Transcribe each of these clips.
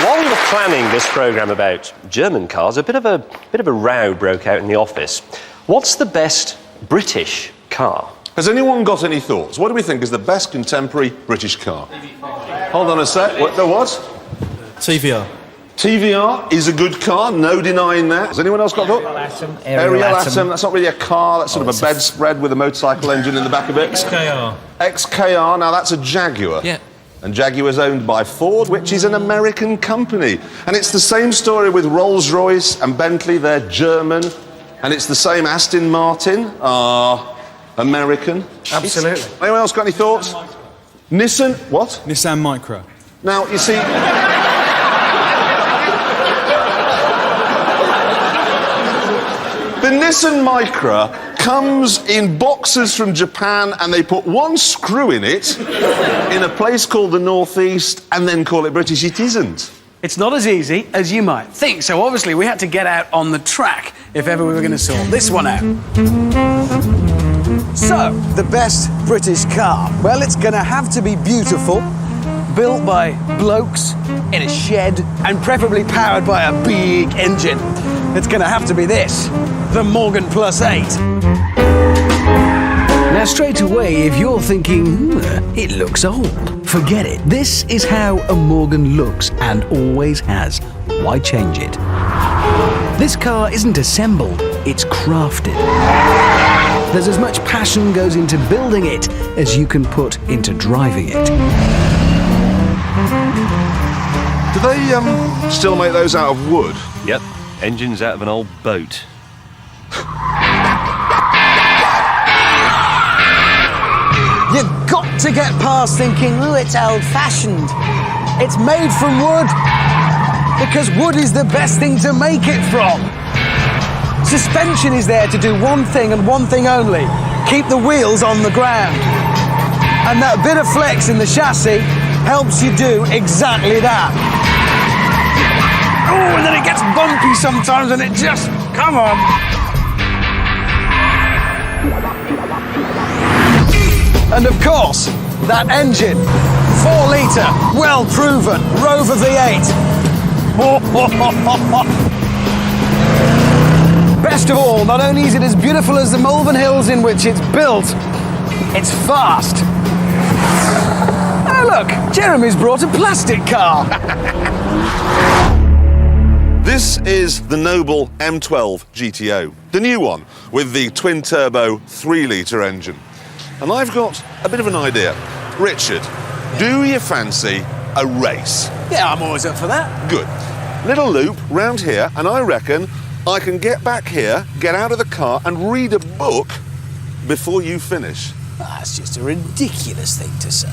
While we were planning this programme about German cars, a bit of a row broke out in the office. What's the best British car? Has anyone got any thoughts? What do we think is the best contemporary British car? Hold on a sec. What? The what? TVR. TVR is a good car, no denying that. Has anyone else got a thought? Ariel Atom. That's not really a car, that's sort of a bedspread with a motorcycle engine in the back of it. XKR. XKR, now that's a Jaguar. Yeah. And Jaguar's owned by Ford, which is an American company. And it's the same story with Rolls-Royce and Bentley, they're German. And it's the same Aston Martin, American. Absolutely. Anyone else got any thoughts? Nissan, what? Nissan Micra. Now, you see... The Nissan Micra comes in boxes from Japan and they put one screw in it in a place called the Northeast and then call it British. It isn't. It's not as easy as you might think, so obviously we had to get out on the track if ever we were going to sort this one out. So, the best British car? Well, it's going to have to be beautiful, built by blokes in a shed, and preferably powered by a big engine. It's going to have to be this, the Morgan Plus 8. Now, straight away, if you're thinking, it looks old, forget it. This is how a Morgan looks and always has. Why change it? This car isn't assembled, it's crafted. There's as much passion goes into building it as you can put into driving it. Do they still make those out of wood? Yep, engines out of an old boat. You've got to get past thinking, ooh, it's old-fashioned. It's made from wood, because wood is the best thing to make it from. Suspension is there to do one thing and one thing only, keep the wheels on the ground. And that bit of flex in the chassis helps you do exactly that. Oh, and then it gets bumpy sometimes and it just, come on. And of course, that engine, 4-litre, well-proven, Rover V8. Best of all, not only is it as beautiful as the Malvern Hills in which it's built, it's fast. Oh look, Jeremy's brought a plastic car. This is the Noble M12 GTO, the new one with the twin-turbo 3-litre engine. And I've got a bit of an idea. Richard, do you fancy a race? Yeah, I'm always up for that. Good. Little loop round here, and I reckon I can get back here, get out of the car, and read a book before you finish. That's just a ridiculous thing to say.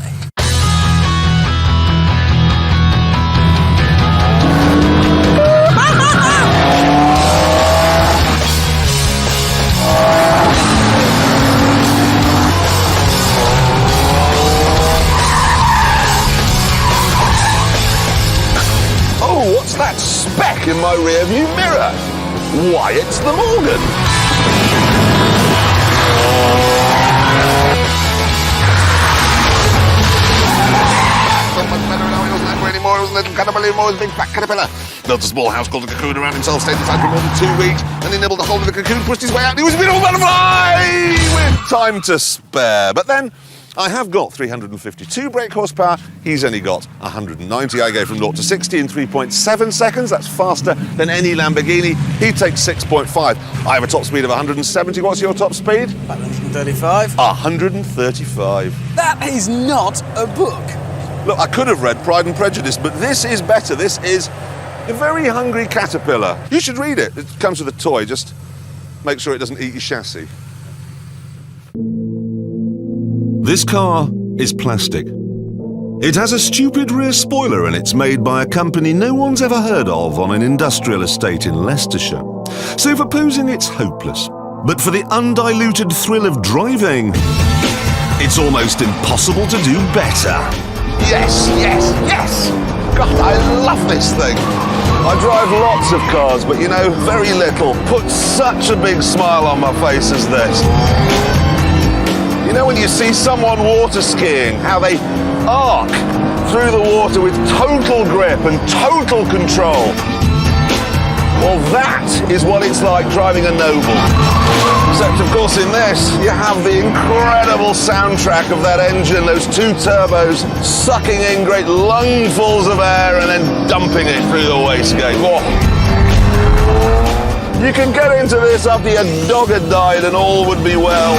Oh, what's that speck in my rearview mirror? Why, it's the Morgan. So much better now, he wasn't angry anymore, he was a little caterpillar anymore, he was a big fat caterpillar. Built a small house called a cocoon around himself, stayed inside for more than 2 weeks, and he nibbled a hold of the cocoon, pushed his way out, and he was a beautiful butterfly with time to spare. But then, I have got 352 brake horsepower, he's only got 190. I go from 0 to 60 in 3.7 seconds, that's faster than any Lamborghini. He takes 6.5. I have a top speed of 170. What's your top speed? 135. 135. That is not a book. Look, I could have read Pride and Prejudice, but this is better. This is A Very Hungry Caterpillar. You should read it. It comes with a toy, just make sure it doesn't eat your chassis. This car is plastic. It has a stupid rear spoiler and it's made by a company no one's ever heard of on an industrial estate in Leicestershire. So for posing, it's hopeless. But for the undiluted thrill of driving, it's almost impossible to do better. Yes, yes, yes! God, I love this thing. I drive lots of cars, but you know, very little puts such a big smile on my face as this. You know when you see someone water skiing, how they arc through the water with total grip and total control. Well, that is what it's like driving a Noble. Except, of course, in this, you have the incredible soundtrack of that engine, those two turbos sucking in great lungfuls of air and then dumping it through the wastegate. Whoa. You can get into this after your dog had died and all would be well.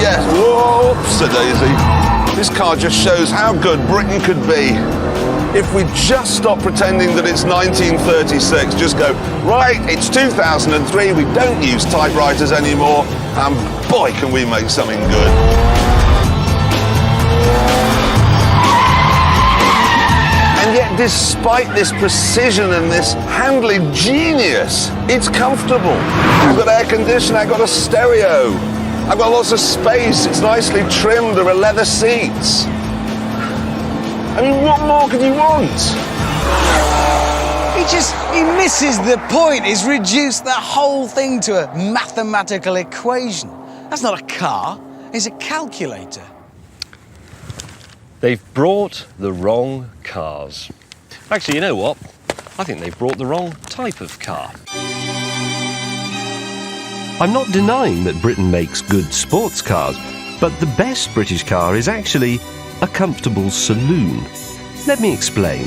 Yes, whoops-a-daisy. This car just shows how good Britain could be. If we just stop pretending that it's 1936, just go, right, it's 2003, we don't use typewriters anymore, and boy, can we make something good. And yet, despite this precision and this handling genius, it's comfortable. I've got air conditioning, I've got a stereo, I've got lots of space, it's nicely trimmed, there are leather seats. I mean, what more could you want? He misses the point. He's reduced the whole thing to a mathematical equation. That's not a car, it's a calculator. They've brought the wrong cars. Actually, you know what? I think they've brought the wrong type of car. I'm not denying that Britain makes good sports cars, but the best British car is actually a comfortable saloon. Let me explain.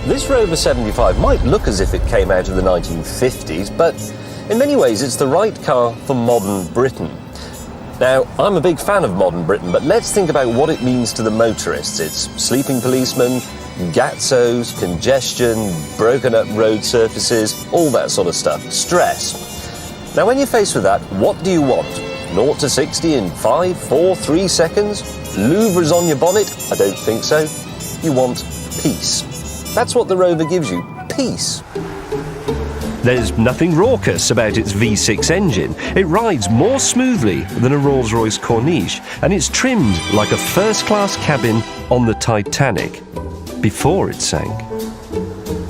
This Rover 75 might look as if it came out of the 1950s, but in many ways it's the right car for modern Britain. Now, I'm a big fan of modern Britain, but let's think about what it means to the motorists. It's sleeping policemen, gatzos, congestion, broken up road surfaces, all that sort of stuff. Stress. Now, when you're faced with that, what do you want? 0 to 60 in 5, 4, 3 seconds? Louvres on your bonnet? I don't think so. You want peace. That's what the Rover gives you, peace. There's nothing raucous about its V6 engine. It rides more smoothly than a Rolls-Royce Corniche, and it's trimmed like a first-class cabin on the Titanic before it sank.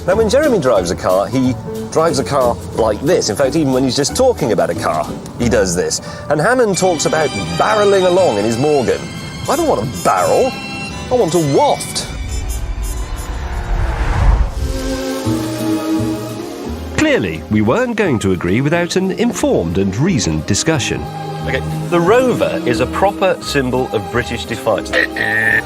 Now, when Jeremy drives a car, he drives a car like this. In fact, even when he's just talking about a car, he does this. And Hammond talks about barrelling along in his Morgan. I don't want a barrel, I want a waft. Clearly, we weren't going to agree without an informed and reasoned discussion. Okay, the Rover is a proper symbol of British defiance.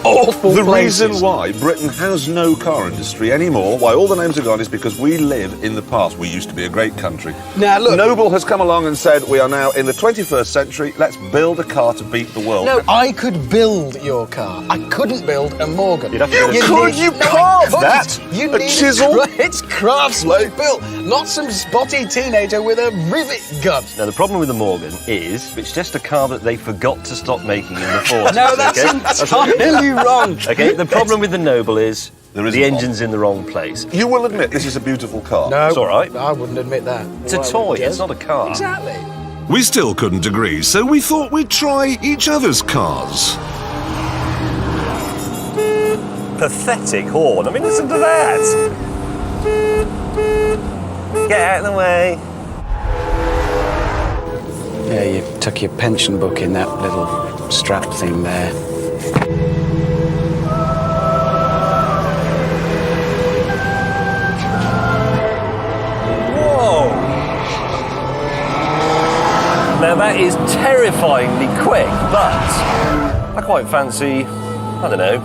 Awful The places. reason why Britain has no car industry anymore, why all the names are gone, is because we live in the past. We used to be a great country. Now, look. Noble has come along and said, we are now in the 21st century, let's build a car to beat the world. No, I could build your car. I couldn't build a Morgan. You'd have to get a- You could, you carved I that. couldn't. You A need chisel. It's craftsman built, not some spotty teenager with a rivet gun. Now, the problem with the Morgan is it's just a car that they forgot to stop making in the 40s. No, that's okay? entirely wrong. Okay, the problem with the Noble is There isn't the one. engine's in the wrong place. You will admit this is a beautiful car. No, It's all right. I wouldn't admit that. It's a toy, it's not a car. Exactly. We still couldn't agree, so we thought we'd try each other's cars. Pathetic horn. I mean, listen to that. Get out of the way. Yeah, you tuck your pension book in that little strap thing there. Whoa! Now that is terrifyingly quick, but I quite fancy, I don't know,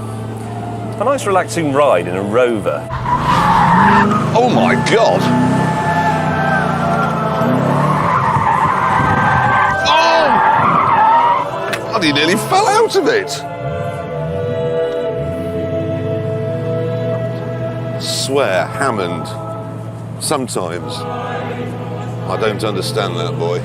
a nice relaxing ride in a Rover. Oh my God! Oh! He nearly fell out of it. Swear, Hammond. Sometimes I don't understand that boy.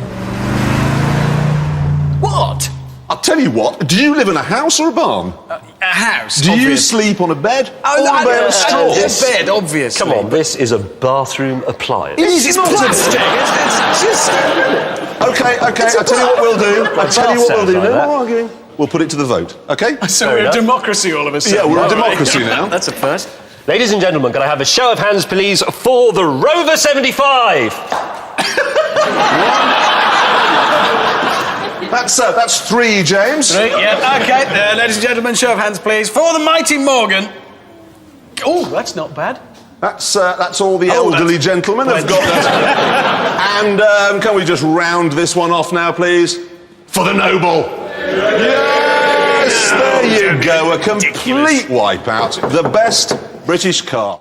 What? I'll tell you what, do you live in a house or a barn? A house. Do you sleep on a bed Oh, or no, a bed of straw? a bed, obviously. Come on, this is a bathroom appliance. It's plastic. It's just... Okay, I'll tell you what we'll do. I'll tell you what we'll do. No more arguing. We'll put it to the vote, okay? So Fair we're enough. a democracy all of a sudden. Yeah, we're a Right. democracy now. That's a first. Ladies and gentlemen, can I have a show of hands, please, for the Rover 75? That's 3, James. Right, yeah, OK. Ladies and gentlemen, show of hands, please. For the mighty Morgan. Oh, that's not bad. That's all the elderly gentlemen have got that. And can we just round this one off now, please? For the Noble. Yes, there you go. A complete wipeout. The best British car.